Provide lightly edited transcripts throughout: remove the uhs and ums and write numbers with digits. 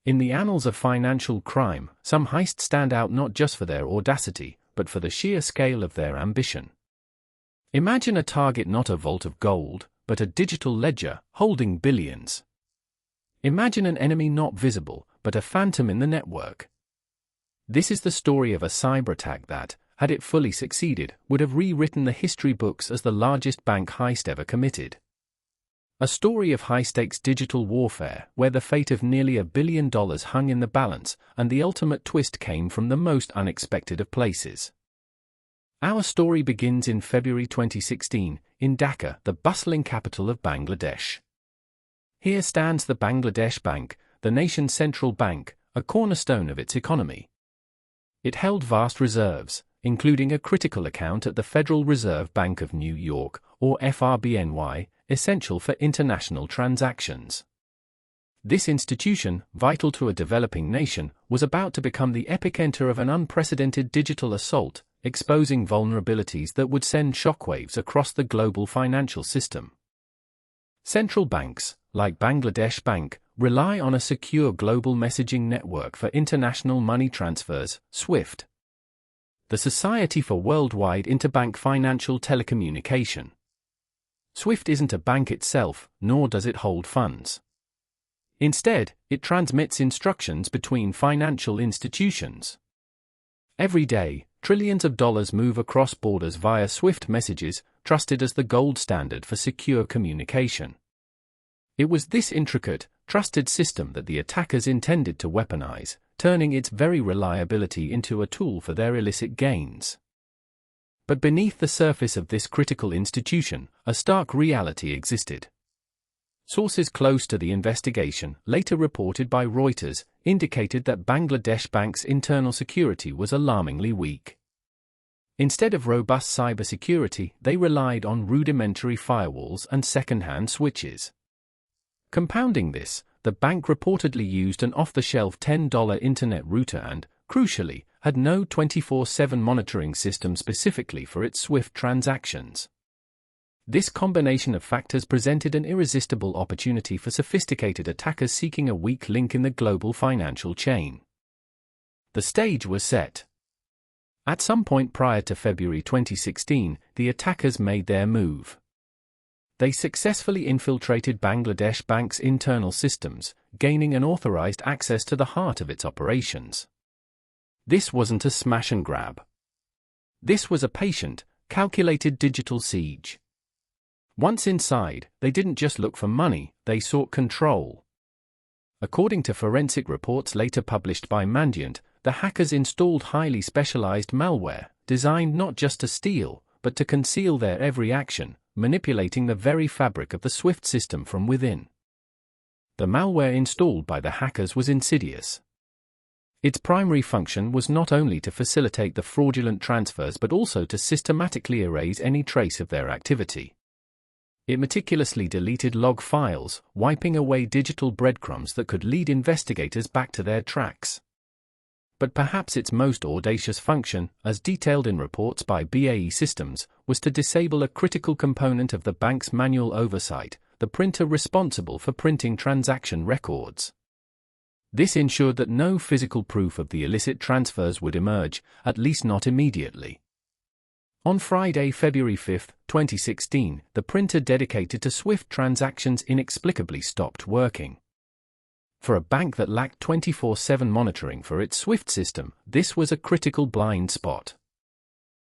In the annals of financial crime, some heists stand out not just for their audacity, but for the sheer scale of their ambition. Imagine a target not a vault of gold, but a digital ledger, holding billions. Imagine an enemy not visible, but a phantom in the network. This is the story of a cyber attack that, had it fully succeeded, would have rewritten the history books as the largest bank heist ever committed. A story of high-stakes digital warfare, where the fate of nearly $1 billion hung in the balance, and the ultimate twist came from the most unexpected of places. Our story begins in February 2016, in Dhaka, the bustling capital of Bangladesh. Here stands the Bangladesh Bank, the nation's central bank, a cornerstone of its economy. It held vast reserves, including a critical account at the Federal Reserve Bank of New York, or FRBNY, essential for international transactions. This institution, vital to a developing nation, was about to become the epicenter of an unprecedented digital assault, exposing vulnerabilities that would send shockwaves across the global financial system. Central banks, like Bangladesh Bank, rely on a secure global messaging network for international money transfers, SWIFT. The Society for Worldwide Interbank Financial Telecommunication. SWIFT isn't a bank itself, nor does it hold funds. Instead, it transmits instructions between financial institutions. Every day, trillions of dollars move across borders via SWIFT messages, trusted as the gold standard for secure communication. It was this intricate, trusted system that the attackers intended to weaponize, turning its very reliability into a tool for their illicit gains. But beneath the surface of this critical institution, a stark reality existed. Sources close to the investigation, later reported by Reuters, indicated that Bangladesh Bank's internal security was alarmingly weak. Instead of robust cybersecurity, they relied on rudimentary firewalls and second-hand switches. Compounding this, the bank reportedly used an off-the-shelf $10 internet router and, crucially, had no 24/7 monitoring system specifically for its SWIFT transactions. This combination of factors presented an irresistible opportunity for sophisticated attackers seeking a weak link in the global financial chain. The stage was set. At some point prior to February 2016, the attackers made their move. They successfully infiltrated Bangladesh Bank's internal systems, gaining unauthorized access to the heart of its operations. This wasn't a smash and grab. This was a patient, calculated digital siege. Once inside, they didn't just look for money, they sought control. According to forensic reports later published by Mandiant, the hackers installed highly specialized malware, designed not just to steal, but to conceal their every action, manipulating the very fabric of the SWIFT system from within. The malware installed by the hackers was insidious. Its primary function was not only to facilitate the fraudulent transfers but also to systematically erase any trace of their activity. It meticulously deleted log files, wiping away digital breadcrumbs that could lead investigators back to their tracks. But perhaps its most audacious function, as detailed in reports by BAE Systems, was to disable a critical component of the bank's manual oversight, the printer responsible for printing transaction records. This ensured that no physical proof of the illicit transfers would emerge, at least not immediately. On Friday, February 5, 2016, the printer dedicated to SWIFT transactions inexplicably stopped working. For a bank that lacked 24/7 monitoring for its SWIFT system, this was a critical blind spot.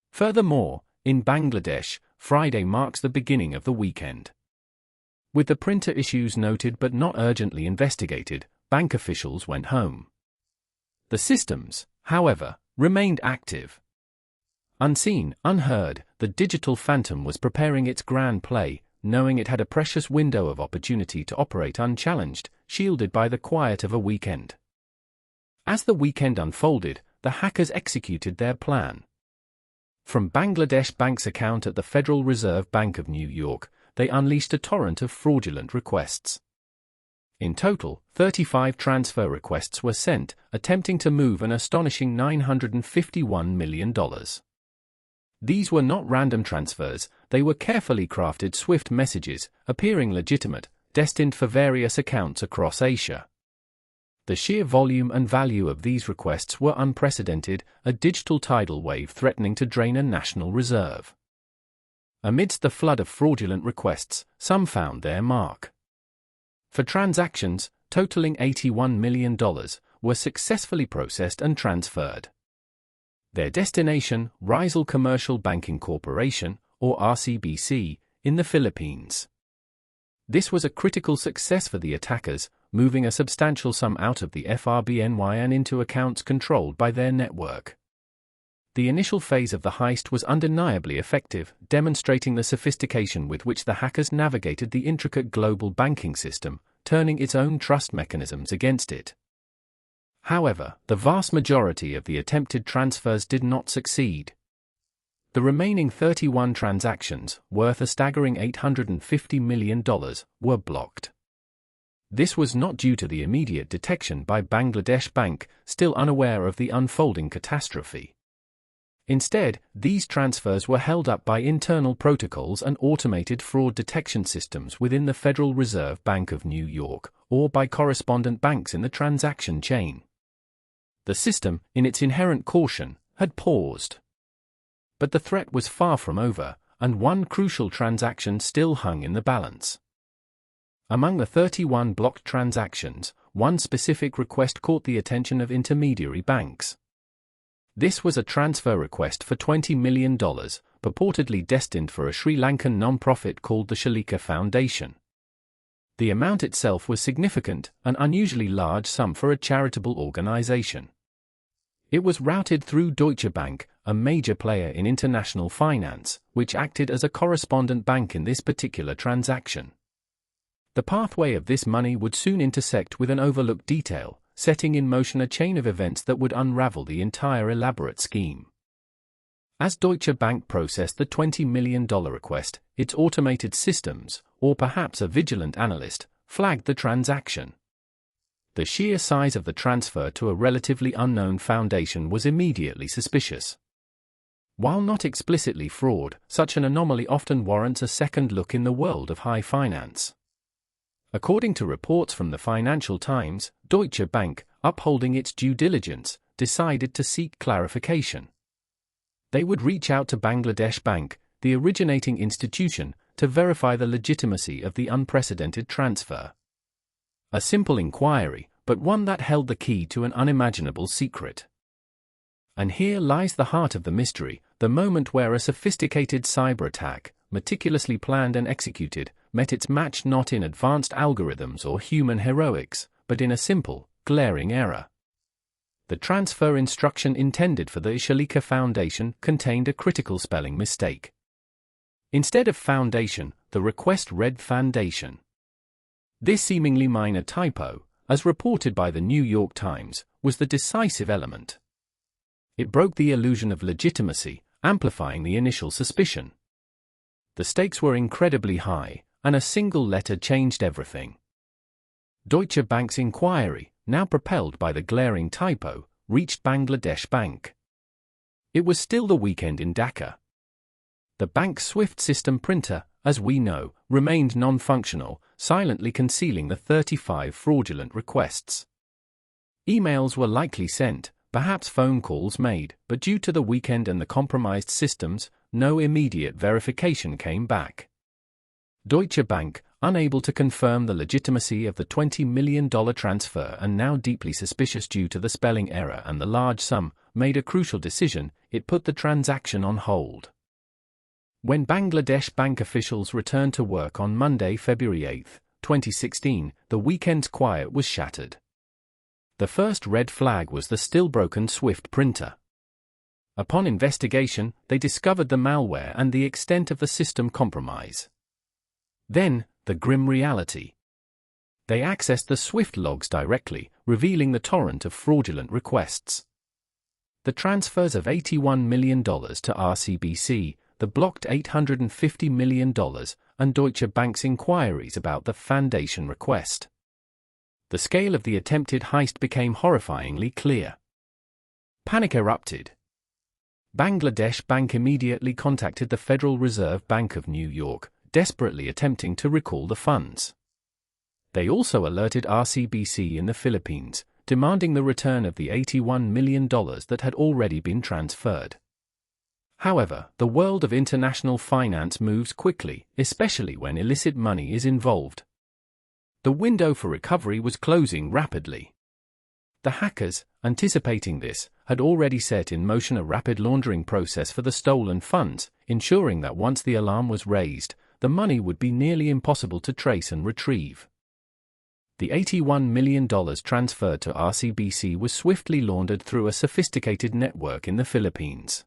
Furthermore, in Bangladesh, Friday marks the beginning of the weekend. With the printer issues noted but not urgently investigated, bank officials went home. The systems, however, remained active. Unseen, unheard, the digital phantom was preparing its grand play, knowing it had a precious window of opportunity to operate unchallenged, shielded by the quiet of a weekend. As the weekend unfolded, the hackers executed their plan. From Bangladesh Bank's account at the Federal Reserve Bank of New York, they unleashed a torrent of fraudulent requests. In total, 35 transfer requests were sent, attempting to move an astonishing $951 million. These were not random transfers, they were carefully crafted SWIFT messages, appearing legitimate, destined for various accounts across Asia. The sheer volume and value of these requests were unprecedented, a digital tidal wave threatening to drain a national reserve. Amidst the flood of fraudulent requests, some found their mark. For transactions, totaling $81 million, were successfully processed and transferred. Their destination, Rizal Commercial Banking Corporation, or RCBC, in the Philippines. This was a critical success for the attackers, moving a substantial sum out of the FRBNY and into accounts controlled by their network. The initial phase of the heist was undeniably effective, demonstrating the sophistication with which the hackers navigated the intricate global banking system, turning its own trust mechanisms against it. However, the vast majority of the attempted transfers did not succeed. The remaining 31 transactions, worth a staggering $850 million, were blocked. This was not due to the immediate detection by Bangladesh Bank, still unaware of the unfolding catastrophe. Instead, these transfers were held up by internal protocols and automated fraud detection systems within the Federal Reserve Bank of New York, or by correspondent banks in the transaction chain. The system, in its inherent caution, had paused. But the threat was far from over, and one crucial transaction still hung in the balance. Among the 31 blocked transactions, one specific request caught the attention of intermediary banks. This was a transfer request for $20 million, purportedly destined for a Sri Lankan non-profit called the Shalika Foundation. The amount itself was significant, an unusually large sum for a charitable organization. It was routed through Deutsche Bank, a major player in international finance, which acted as a correspondent bank in this particular transaction. The pathway of this money would soon intersect with an overlooked detail, setting in motion a chain of events that would unravel the entire elaborate scheme. As Deutsche Bank processed the $20 million request, its automated systems, or perhaps a vigilant analyst, flagged the transaction. The sheer size of the transfer to a relatively unknown foundation was immediately suspicious. While not explicitly fraud, such an anomaly often warrants a second look in the world of high finance. According to reports from the Financial Times, Deutsche Bank, upholding its due diligence, decided to seek clarification. They would reach out to Bangladesh Bank, the originating institution, to verify the legitimacy of the unprecedented transfer. A simple inquiry, but one that held the key to an unimaginable secret. And here lies the heart of the mystery, the moment where a sophisticated cyber attack, meticulously planned and executed, met its match not in advanced algorithms or human heroics, but in a simple, glaring error. The transfer instruction intended for the Shalika Foundation contained a critical spelling mistake. Instead of foundation, the request read foundation. This seemingly minor typo, as reported by the New York Times, was the decisive element. It broke the illusion of legitimacy, amplifying the initial suspicion. The stakes were incredibly high, and a single letter changed everything. Deutsche Bank's inquiry, now propelled by the glaring typo, reached Bangladesh Bank. It was still the weekend in Dhaka. The bank's Swift system printer, as we know, remained non-functional, silently concealing the 35 fraudulent requests. Emails were likely sent, perhaps phone calls made, but due to the weekend and the compromised systems, no immediate verification came back. Deutsche Bank, unable to confirm the legitimacy of the $20 million transfer and now deeply suspicious due to the spelling error and the large sum, made a crucial decision: it put the transaction on hold. When Bangladesh Bank officials returned to work on Monday, February 8, 2016, the weekend's quiet was shattered. The first red flag was the still broken Swift printer. Upon investigation, they discovered the malware and the extent of the system compromise. Then, the grim reality. They accessed the Swift logs directly, revealing the torrent of fraudulent requests. The transfers of $81 million to RCBC, the blocked $850 million, and Deutsche Bank's inquiries about the foundation request. The scale of the attempted heist became horrifyingly clear. Panic erupted. Bangladesh Bank immediately contacted the Federal Reserve Bank of New York, desperately attempting to recall the funds. They also alerted RCBC in the Philippines, demanding the return of the $81 million that had already been transferred. However, the world of international finance moves quickly, especially when illicit money is involved. The window for recovery was closing rapidly. The hackers, anticipating this, had already set in motion a rapid laundering process for the stolen funds, ensuring that once the alarm was raised, the money would be nearly impossible to trace and retrieve. The $81 million transferred to RCBC was swiftly laundered through a sophisticated network in the Philippines.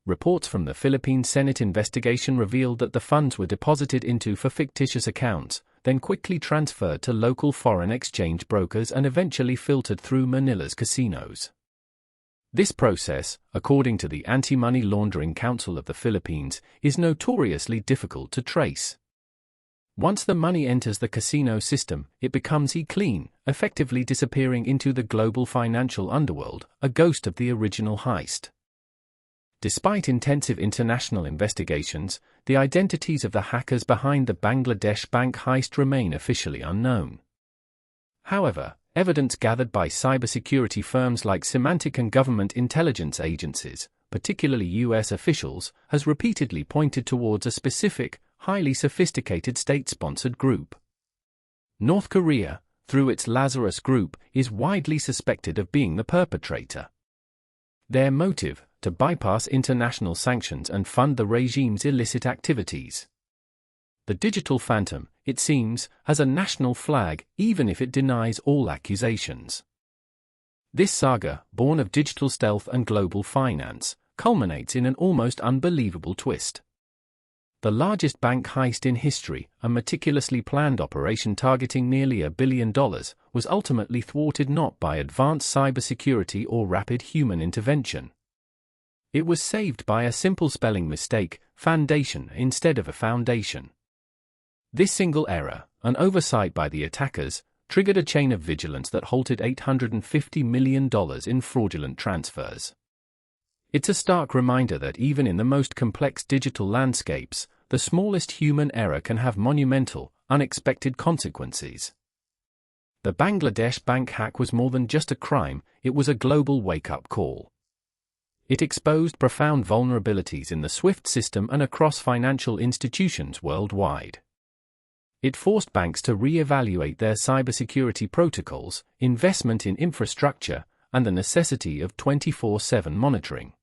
Reports from the Philippine Senate investigation revealed that the funds were deposited into fictitious accounts, then quickly transferred to local foreign exchange brokers and eventually filtered through Manila's casinos. This process, according to the Anti-Money Laundering Council of the Philippines, is notoriously difficult to trace. Once the money enters the casino system, it becomes clean, effectively disappearing into the global financial underworld, a ghost of the original heist. Despite intensive international investigations, the identities of the hackers behind the Bangladesh bank heist remain officially unknown. However, evidence gathered by cybersecurity firms like Symantec and government intelligence agencies, particularly U.S. officials, has repeatedly pointed towards a specific, highly sophisticated state-sponsored group. North Korea, through its Lazarus Group, is widely suspected of being the perpetrator. Their motive: to bypass international sanctions and fund the regime's illicit activities. The digital phantom, it seems, has a national flag, even if it denies all accusations. This saga, born of digital stealth and global finance, culminates in an almost unbelievable twist. The largest bank heist in history, a meticulously planned operation targeting nearly $1 billion, was ultimately thwarted not by advanced cybersecurity or rapid human intervention. It was saved by a simple spelling mistake, foundation instead of a foundation. This single error, an oversight by the attackers, triggered a chain of vigilance that halted $850 million in fraudulent transfers. It's a stark reminder that even in the most complex digital landscapes, the smallest human error can have monumental, unexpected consequences. The Bangladesh bank hack was more than just a crime, it was a global wake-up call. It exposed profound vulnerabilities in the SWIFT system and across financial institutions worldwide. It forced banks to re-evaluate their cybersecurity protocols, investment in infrastructure, and the necessity of 24/7 monitoring.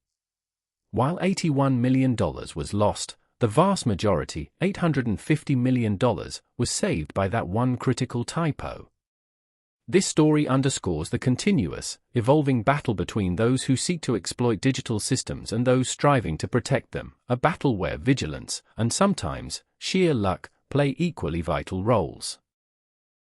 While $81 million was lost, the vast majority, $850 million, was saved by that one critical typo. This story underscores the continuous, evolving battle between those who seek to exploit digital systems and those striving to protect them, a battle where vigilance, and sometimes sheer luck, play equally vital roles.